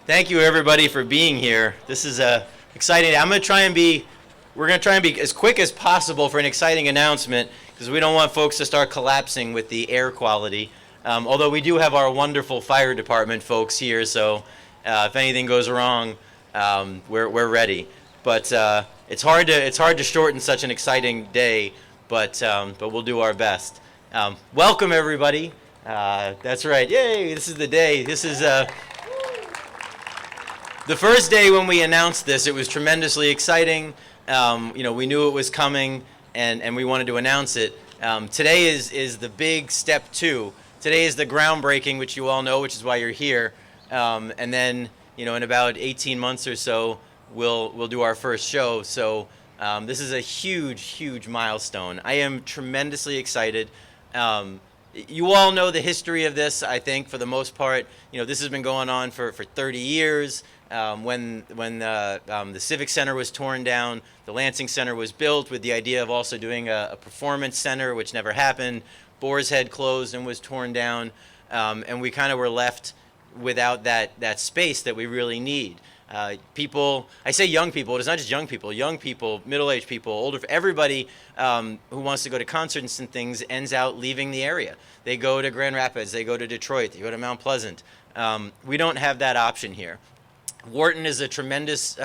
Thank you everybody for being here. This is exciting. We're going to try and be as quick as possible for an exciting announcement because we don't want folks to start collapsing with the air quality. Although we do have our wonderful fire department folks here, so if anything goes wrong, we're ready. But it's hard to shorten such an exciting day, but we'll do our best. Welcome everybody. That's right. Yay! This is the day. This is the first day when we announced this. It was tremendously exciting. We knew it was coming, and we wanted to announce it. Today is the big step 2. Today is the groundbreaking, which you all know, which is why you're here. And then, in about 18 months or so, we'll do our first show. So this is a huge milestone. I am tremendously excited. You all know the history of this, I think, for the most part. This has been going on for 30 years. When the Civic Center was torn down, the Lansing Center was built with the idea of also doing a performance center, which never happened. Boar's Head closed and was torn down, and we kind of were left without that space that we really need. People, I say young people, it's not just young people, middle-aged people, older, everybody who wants to go to concerts and things ends out leaving the area. They go to Grand Rapids, they go to Detroit, they go to Mount Pleasant. We don't have that option here. Wharton is a tremendous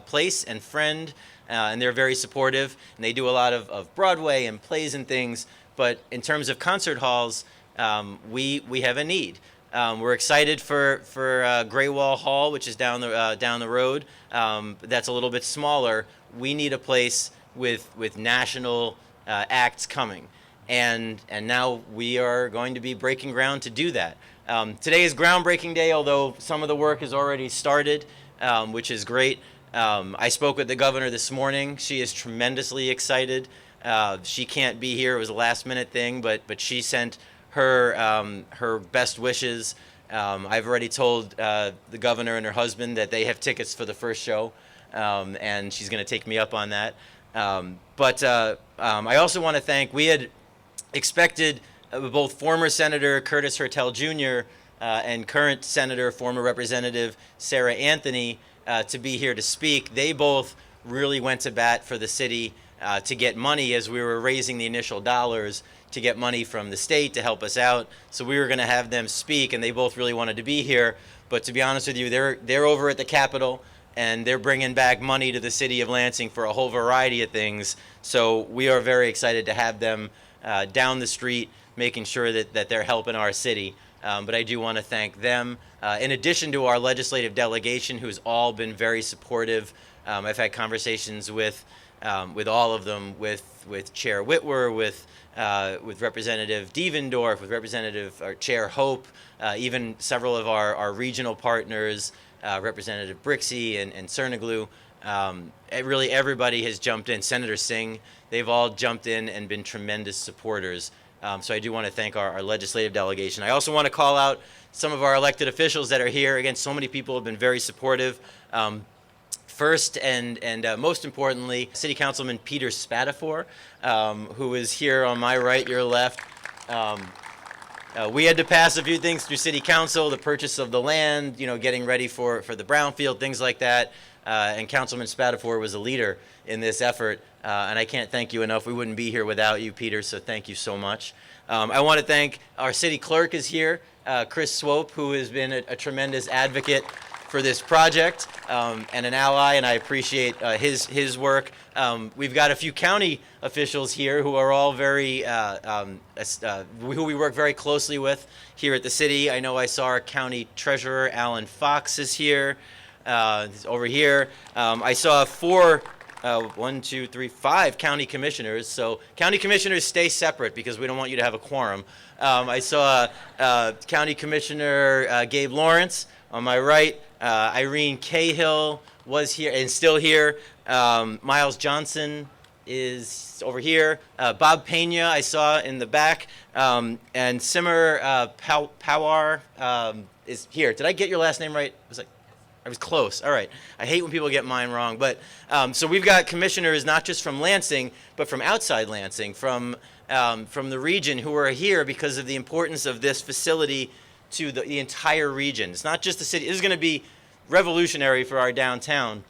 place and friend, and they're very supportive, and they do a lot of Broadway and plays and things, but in terms of concert halls, we have a need. We're excited for Gray Wall Hall, which is down the road. That's a little bit smaller. We need a place with national acts coming, and now we are going to be breaking ground to do that. Today is groundbreaking day, although some of the work has already started, which is great. I spoke with the governor this morning. She is tremendously excited. She can't be here. It was a last-minute thing, but she sent her best wishes. I've already told the governor and her husband that they have tickets for the first show, and she's going to take me up on that. But I also want to thank, we had expected both former Senator Curtis Hertel Jr. And current Senator, former Representative Sarah Anthony, to be here to speak. They both really went to bat for the city to get money as we were raising the initial dollars to get money from the state to help us out. So we were going to have them speak, and they both really wanted to be here. But to be honest with you, they're over at the Capitol, and they're bringing back money to the city of Lansing for a whole variety of things. So we are very excited to have them down the street, making sure that they're helping our city. But I do want to thank them. In addition to our legislative delegation, who's all been very supportive. I've had conversations with all of them, with Chair Whitwer, with Representative Devendorf, with Chair Hope, even several of our regional partners, Representative Brixey and Cerniglu. Really everybody has jumped in. Senator Singh, they've all jumped in and been tremendous supporters. So I do want to thank our legislative delegation. I also want to call out some of our elected officials that are here. Again, so many people have been very supportive. First and most importantly, City Councilman Peter Spatafor, who is here on my right, your left. We had to pass a few things through City Council, the purchase of the land, getting ready for the brownfield, things like that. And Councilman Spatafor was a leader in this effort, and I can't thank you enough. We wouldn't be here without you, Peter, so thank you so much. I want to thank our city clerk is here, Chris Swope, who has been a tremendous advocate for this project and an ally, and I appreciate his work. We've got a few county officials here who are all very, who we work very closely with here at the city. I know I saw our county treasurer, Alan Fox, is here. He's over here. I saw 5 county commissioners. So county commissioners stay separate because we don't want you to have a quorum. I saw County Commissioner Gabe Lawrence on my right. Irene Cahill was here and still here. Miles Johnson is over here. Bob Pena I saw in the back. And Simmer Pawar is here. Did I get your last name right? I was close. All right. I hate when people get mine wrong. But so we've got commissioners not just from Lansing, but from outside Lansing, from the region who are here because of the importance of this facility to the entire region. It's not just the city. This is going to be revolutionary for our downtown.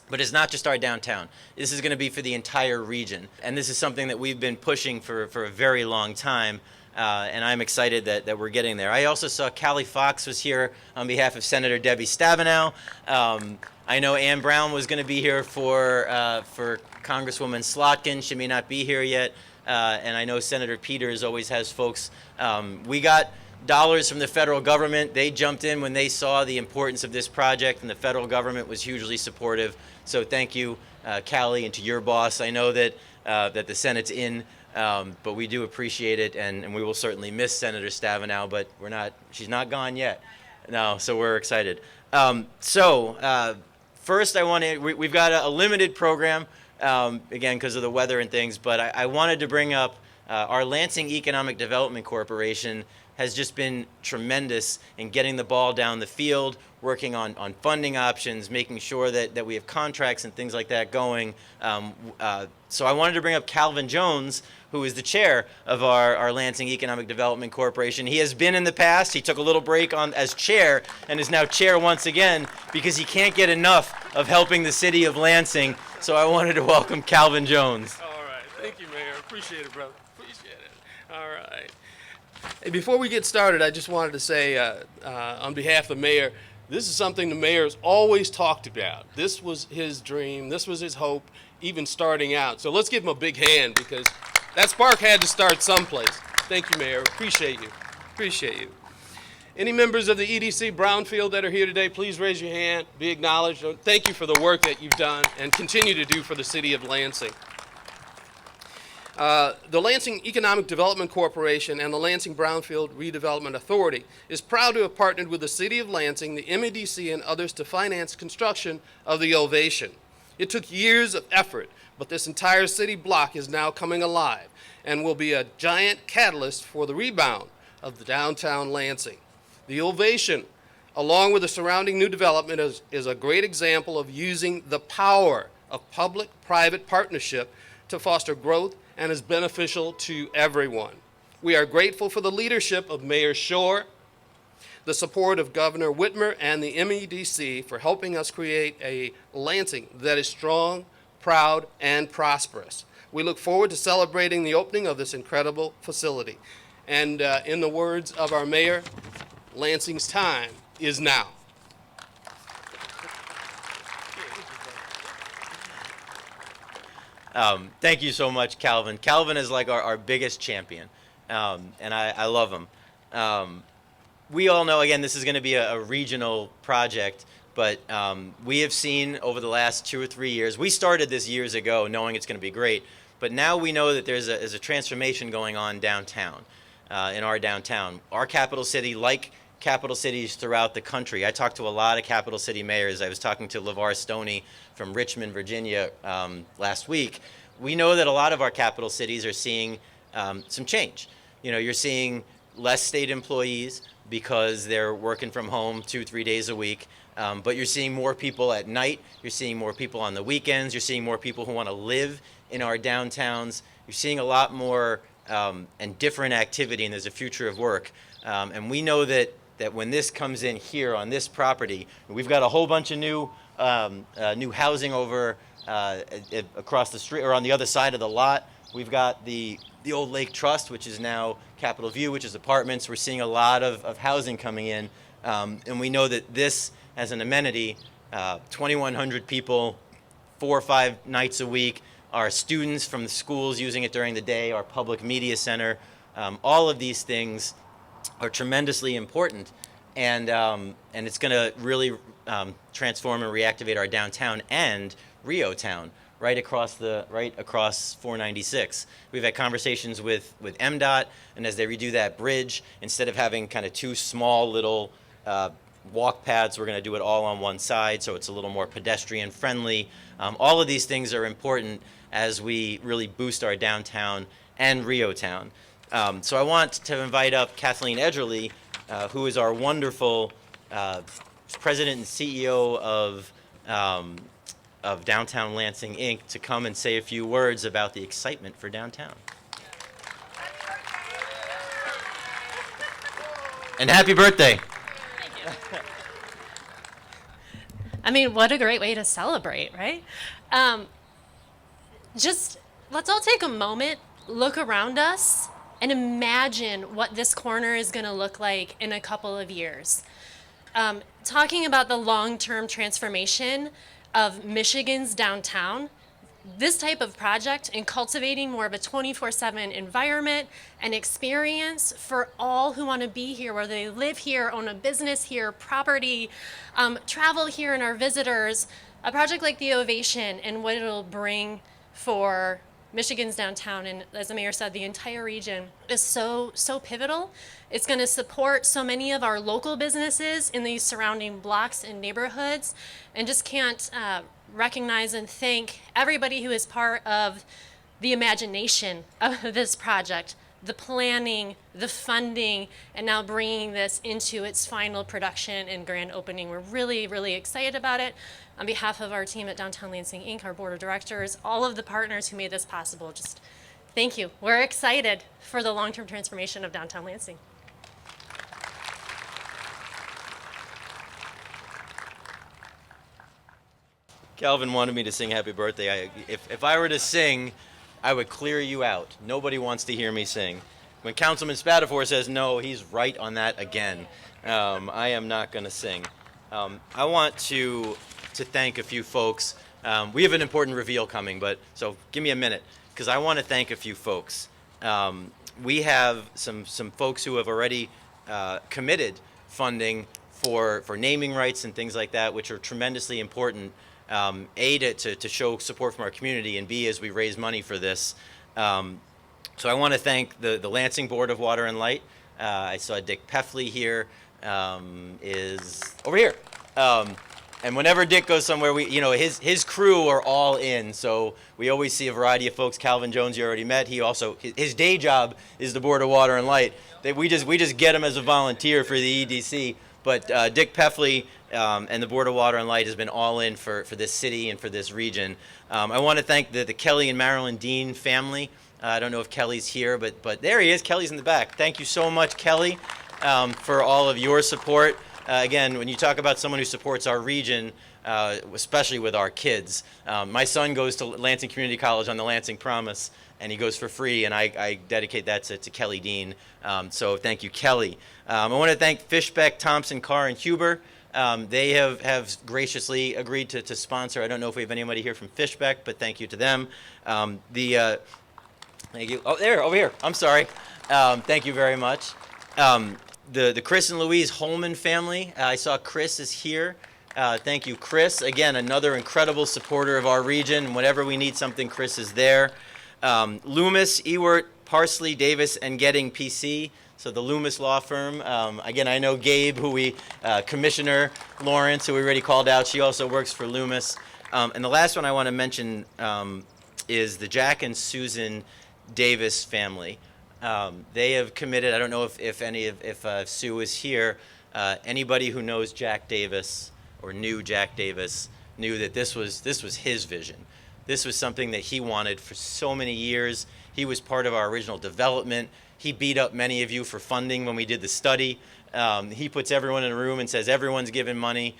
But it's not just our downtown. This is going to be for the entire region. And this is something that we've been pushing for a very long time. And I'm excited that we're getting there. I also saw Callie Fox was here on behalf of Senator Debbie Stabenow. I know Ann Brown was going to be here for Congresswoman Slotkin. She may not be here yet. And I know Senator Peters always has folks. We got dollars from the federal government. They jumped in when they saw the importance of this project, and the federal government was hugely supportive. So thank you, Callie, and to your boss. I know that the Senate's in, but we do appreciate it, and we will certainly miss Senator Stabenow, but she's not gone yet. No, so we're excited. First, we've got a limited program, again, because of the weather and things, but I wanted to bring up our Lansing Economic Development Corporation has just been tremendous in getting the ball down the field, working on funding options, making sure that we have contracts and things like that going. So I wanted to bring up Calvin Jones, who is the chair of our Lansing Economic Development Corporation. He has been in the past. He took a little break as chair and is now chair once again because he can't get enough of helping the city of Lansing. So I wanted to welcome Calvin Jones. All right. Thank you, Mayor. Appreciate it, brother. Appreciate it. All right. Hey, before we get started, I just wanted to say on behalf of the mayor, this is something the mayor's always talked about. This was his dream. This was his hope, even starting out. So let's give him a big hand because that spark had to start someplace. Thank you, Mayor. Appreciate you. Appreciate you. Any members of the EDC Brownfield that are here today, please raise your hand, be acknowledged. Thank you for the work that you've done and continue to do for the city of Lansing. The Lansing Economic Development Corporation and the Lansing Brownfield Redevelopment Authority is proud to have partnered with the City of Lansing, the MEDC, and others to finance construction of the Ovation. It took years of effort, but this entire city block is now coming alive and will be a giant catalyst for the rebound of the downtown Lansing. The Ovation, along with the surrounding new development, is a great example of using the power of public-private partnership to foster growth and is beneficial to everyone. We are grateful for the leadership of Mayor Shore, the support of Governor Whitmer and the MEDC for helping us create a Lansing that is strong, proud, and prosperous. We look forward to celebrating the opening of this incredible facility. And in the words of our mayor, Lansing's time is now. Thank you so much, Calvin. Calvin is like our biggest champion, and I love him. We all know, again, this is going to be a regional project, but we have seen over the last 2 or 3 years, we started this years ago knowing it's going to be great, but now we know that there's a transformation going on downtown, in our downtown. Our capital city, like capital cities throughout the country. I talked to a lot of capital city mayors. I was talking to LeVar Stoney from Richmond, Virginia last week. We know that a lot of our capital cities are seeing some change. You know, you're seeing less state employees because they're working from home 2-3 days a week. But you're seeing more people at night. You're seeing more people on the weekends. You're seeing more people who want to live in our downtowns. You're seeing a lot more and different activity, and there's a future of work. And we know that when this comes in here on this property, we've got a whole bunch of new housing over across the street or on the other side of the lot. We've got the old Lake Trust, which is now Capitol View, which is apartments. We're seeing a lot of housing coming in, and we know that this as an amenity, 2,100 people, 4 or 5 nights a week. Our students from the schools using it during the day, our public media center, all of these things are tremendously important, and it's going to really transform and reactivate our downtown and Rio Town right across 496. We've had conversations with MDOT, and as they redo that bridge, instead of having kind of 2 small little walk paths, we're going to do it all on one side, so it's a little more pedestrian friendly. All of these things are important as we really boost our downtown and Rio Town. So I want to invite up Kathleen Edgerly, who is our wonderful president and CEO of Downtown Lansing, Inc., to come and say a few words about the excitement for downtown. And happy birthday. I mean, what a great way to celebrate, right? Um, just let's all take a moment, look around us, and imagine what this corner is going to look like in a couple of years. Talking about the long-term transformation of Michigan's downtown, this type of project in cultivating more of a 24/7 environment and experience for all who want to be here, whether they live here, own a business here, property, travel here, and our visitors. A project like the Ovation and what it'll bring for Michigan's downtown, and as the mayor said, the entire region is so pivotal. It's going to support so many of our local businesses in these surrounding blocks and neighborhoods, and just can't recognize and thank everybody who is part of the imagination of this project, the planning, the funding, and now bringing this into its final production and grand opening. We're really, really excited about it. On behalf of our team at Downtown Lansing Inc., our board of directors, all of the partners who made this possible, just thank you. We're excited for the long-term transformation of downtown Lansing. Calvin wanted me to sing happy birthday. If I were to sing, I would clear you out. Nobody wants to hear me sing. When Councilman Spatafor says no, he's right on that again. I am not going to sing. I want to thank a few folks. We have an important reveal coming, so give me a minute, because I want to thank a few folks. We have some folks who have already committed funding for naming rights and things like that, which are tremendously important. A, to show support from our community, and B, as we raise money for this. So I want to thank the Lansing Board of Water and Light. I saw Dick Peffley here, is over here. And whenever Dick goes somewhere, his crew are all in. So we always see a variety of folks. Calvin Jones, you already met. He also, his day job is the Board of Water and Light. We just get him as a volunteer for the EDC. But Dick Peffley and the Board of Water and Light has been all in for this city and for this region. I want to thank the Kelly and Marilyn Dean family. I don't know if Kelly's here, but there he is. Kelly's in the back. Thank you so much, Kelly, for all of your support. Again, when you talk about someone who supports our region, especially with our kids, my son goes to Lansing Community College on the Lansing Promise, and he goes for free, and I dedicate that to Kelly Dean. So thank you, Kelly. I want to thank Fishbeck, Thompson, Carr, and Huber. They have graciously agreed to sponsor. I don't know if we have anybody here from Fishbeck, but thank you to them. Thank you. Oh, there, over here. I'm sorry. Thank you very much. The Chris and Louise Holman family. I saw Chris is here. Thank you, Chris. Again, another incredible supporter of our region. Whenever we need something, Chris is there. Loomis, Ewert, Parsley, Davis, and Getting PC. So the Loomis Law Firm. Again, I know Gabe, Commissioner Lawrence, who we already called out. She also works for Loomis. And the last one I want to mention is the Jack and Susan Davis family. They have committed. I don't know if Sue is here. Anybody who knows Jack Davis or knew Jack Davis knew that this was his vision. This was something that he wanted for so many years. He was part of our original development. He beat up many of you for funding when we did the study. He puts everyone in a room and says everyone's giving money.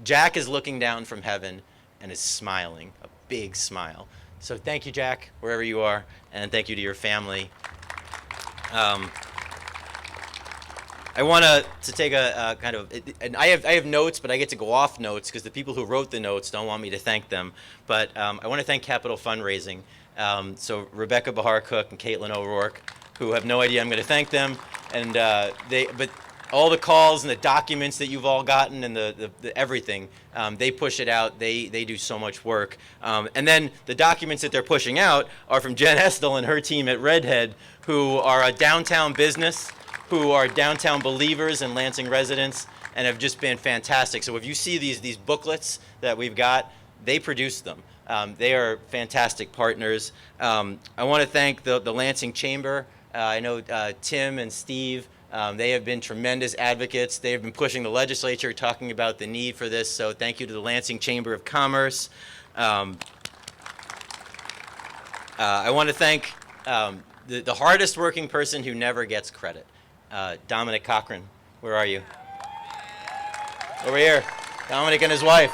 Jack is looking down from heaven and is smiling, a big smile. So thank you, Jack, wherever you are, and thank you to your family. I want to take a kind of, and I have notes, but I get to go off notes because the people who wrote the notes don't want me to thank them. But I want to thank Capital Fundraising. So Rebecca Bahar Cook and Caitlin O'Rourke, who have no idea I'm going to thank them, and but all the calls and the documents that you've all gotten and the everything, they push it out. They do so much work. And then the documents that they're pushing out are from Jen Estel and her team at Redhead, who are a downtown business, who are downtown believers and Lansing residents, and have just been fantastic. So if you see these booklets that we've got, they produce them. They are fantastic partners. I want to thank the Lansing Chamber. I know Tim and Steve. They have been tremendous advocates. They have been pushing the legislature, talking about the need for this. So thank you to the Lansing Chamber of Commerce. I want to thank the hardest working person who never gets credit, Dominic Cochran. Where are you? Over here. Dominic and his wife.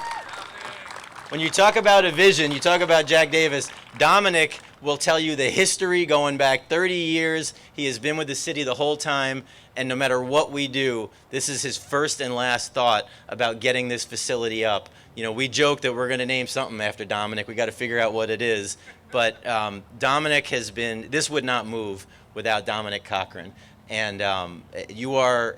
When you talk about a vision, you talk about Jack Davis, Dominic will tell you the history going back 30 years. He has been with the city the whole time, and no matter what we do, this is his first and last thought about getting this facility up. You know, we joke that we're going to name something after Dominic. We got to figure out what it is. But Dominic has been, this would not move without Dominic Cochran. And you are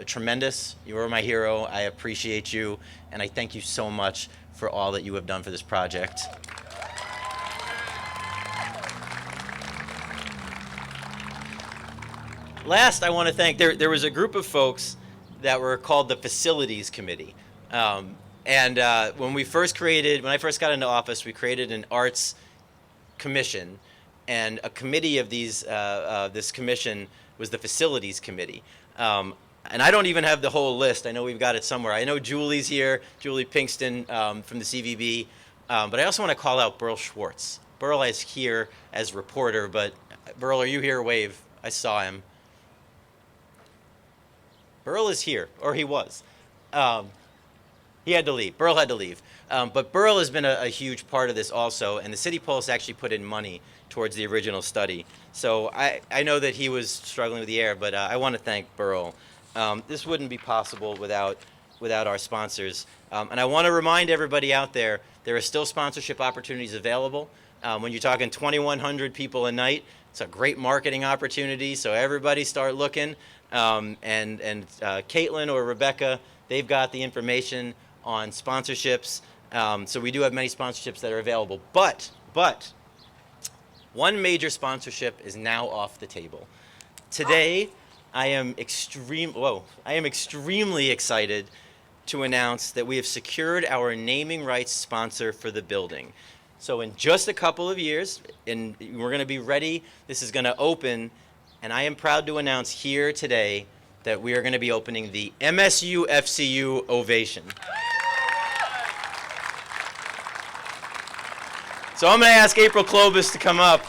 tremendous. You are my hero. I appreciate you, and I thank you so much for all that you have done for this project. Last, I want to thank, there was a group of folks that were called the Facilities Committee. When I first got into office, we created an arts commission, and a committee of this commission was the Facilities Committee. And I don't even have the whole list. I know we've got it somewhere. I know Julie's here, Julie Pinkston from the CVB. But I also want to call out Burl Schwartz. Burl is here as reporter, but Burl, are you here? Wave. I saw him. Burl is here, or he was. He had to leave. Burl had to leave. But Burl has been a huge part of this also, and the City Pulse actually put in money towards the original study. So I know that he was struggling with the air, but I want to thank Burl. This wouldn't be possible without our sponsors. And I want to remind everybody out there, there are still sponsorship opportunities available. When you're talking 2,100 people a night, it's a great marketing opportunity, so everybody start looking. Caitlin or Rebecca, they've got the information on sponsorships. So we do have many sponsorships that are available. But one major sponsorship is now off the table. Today, I am extremely excited to announce that we have secured our naming rights sponsor for the building. So in just a couple of years, and we're going to be ready, this is going to open, and I am proud to announce here today that we are going to be opening the MSU FCU Ovation. So I'm going to ask April Klobus to come up.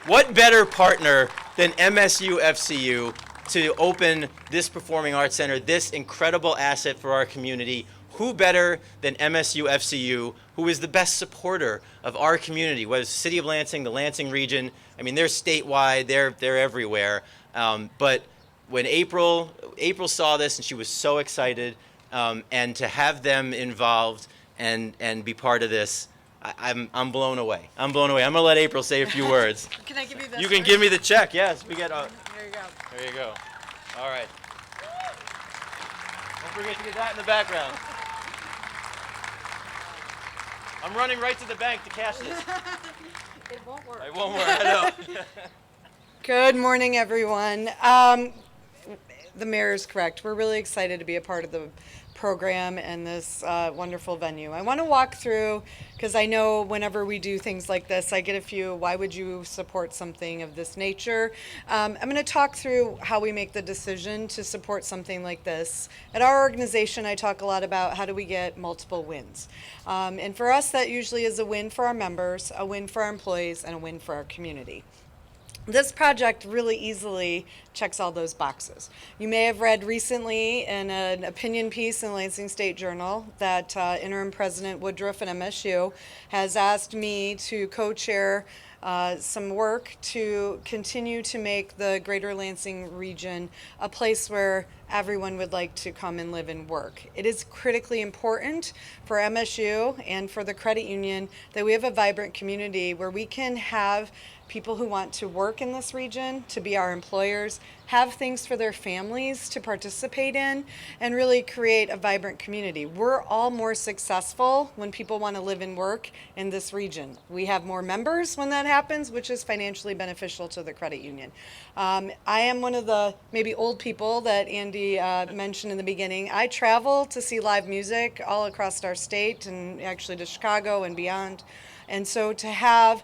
What better partner than MSU FCU to open this Performing Arts Center, this incredible asset for our community? Who better than MSU FCU, who is the best supporter of our community, whether it's the City of Lansing, the Lansing region. I mean, they're statewide, they're everywhere. But when April saw this, and she was so excited, and to have them involved and be part of this, I'm blown away. I'm blown away. I'm gonna let April say a few words. Can I give you this? You can give me the check. Yes, we get. There you go. There you go. All right. Don't forget to get that in the background. I'm running right to the bank to cash this. It won't work. It won't work. I know. Good morning, everyone. The mayor is correct. We're really excited to be a part of the program and this wonderful venue. I want to walk through, because I know whenever we do things like this, I get a few, why would you support something of this nature? I'm going to talk through how we make the decision to support something like this. At our organization, I talk a lot about how do we get multiple wins. And for us, that usually is a win for our members, a win for our employees, and a win for our community. This project really easily checks all those boxes. You may have read recently in an opinion piece in the Lansing State Journal that Interim President Woodruff and MSU has asked me to co-chair some work to continue to make the greater Lansing region a place where everyone would like to come and live and work. It is critically important for MSU and for the credit union that we have a vibrant community where we can have people who want to work in this region, to be our employers, have things for their families to participate in, and really create a vibrant community. We're all more successful when people want to live and work in this region. We have more members when that happens, which is financially beneficial to the credit union. I am one of the maybe old people that Andy mentioned in the beginning. I travel to see live music all across our state and actually to Chicago and beyond. And so to have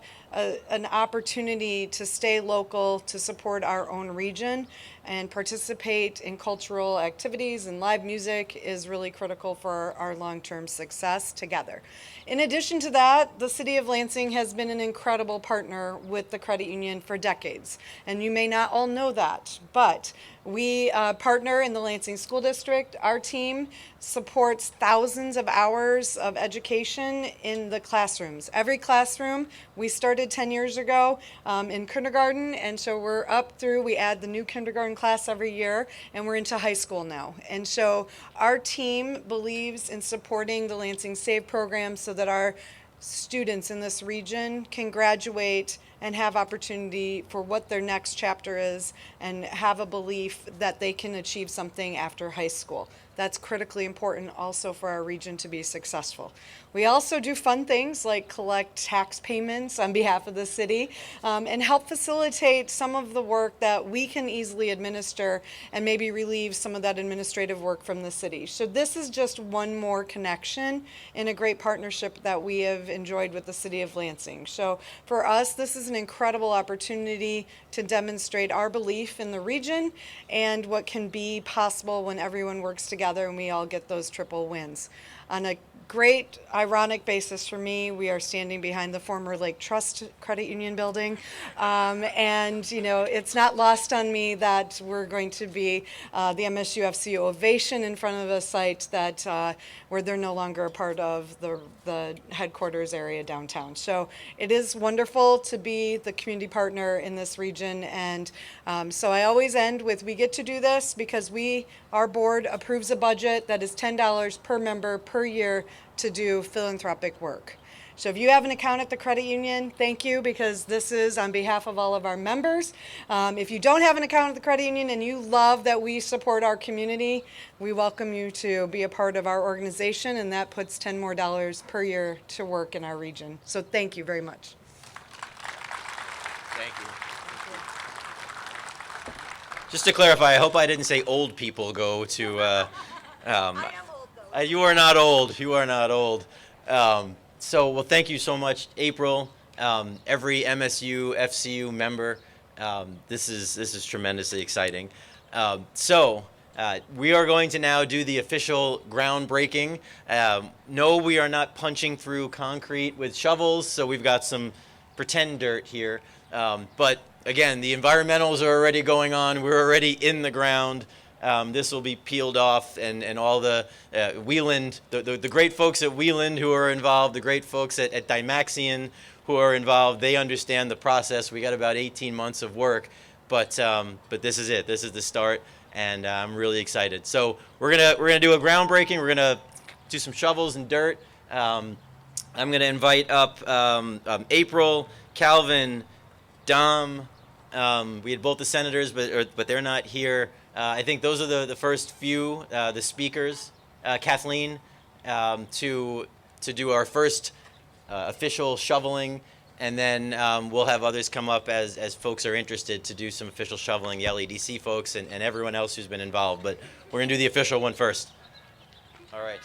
an opportunity to stay local, to support our own region, and participate in cultural activities and live music is really critical for our long-term success together. In addition to that, the City of Lansing has been an incredible partner with the credit union for decades, and you may not all know that, but we partner in the Lansing School District. Our team supports thousands of hours of education in the classrooms. Every classroom, we started 10 years ago in kindergarten, and so we're up through, we add the new kindergarten class every year, and we're into high school now. And so our team believes in supporting the Lansing SAVE program so that our students in this region can graduate and have opportunity for what their next chapter is and have a belief that they can achieve something after high school. That's critically important also for our region to be successful. We also do fun things like collect tax payments on behalf of the city and help facilitate some of the work that we can easily administer and maybe relieve some of that administrative work from the city. So this is just one more connection in a great partnership that we have enjoyed with the City of Lansing. So for us, this is an incredible opportunity to demonstrate our belief in the region and what can be possible when everyone works together and we all get those triple wins. On a great ironic basis for me, we are standing behind the former Lake Trust Credit Union building. And, you know, it's not lost on me that we're going to be the MSU-FC Ovation in front of a site that where they're no longer a part of the headquarters area downtown. So it is wonderful to be the community partner in this region. And so I always end with, we get to do this because our board approves a budget that is $10 per member per year to do philanthropic work. So if you have an account at the credit union, thank you, because this is on behalf of all of our members. If you don't have an account at the credit union and you love that we support our community, we welcome you to be a part of our organization, and that puts $10 more per year to work in our region. So thank you very much. Thank you. Just to clarify, I hope I didn't say old people go to. I am old, though. You are not old. You are not old. Well, thank you so much, April. Every MSU, FCU member. This is tremendously exciting. We are going to now do the official groundbreaking. No, we are not punching through concrete with shovels, so we've got some pretend dirt here. But again, the environmentals are already going on. We're already in the ground. This will be peeled off, and all the Wieland, the great folks at Wieland who are involved, the great folks at Dymaxion who are involved, they understand the process. We got about 18 months of work, but this is it. This is the start, and I'm really excited. So we're gonna do a groundbreaking. We're gonna do some shovels and dirt. I'm gonna invite up April, Calvin, Dom. We had both the senators, but they're not here. I think those are the first few, the speakers. Kathleen, to do our first official shoveling, and then we'll have others come up as folks are interested to do some official shoveling, the LEDC folks and everyone else who's been involved. But we're going to do the official one first. All right.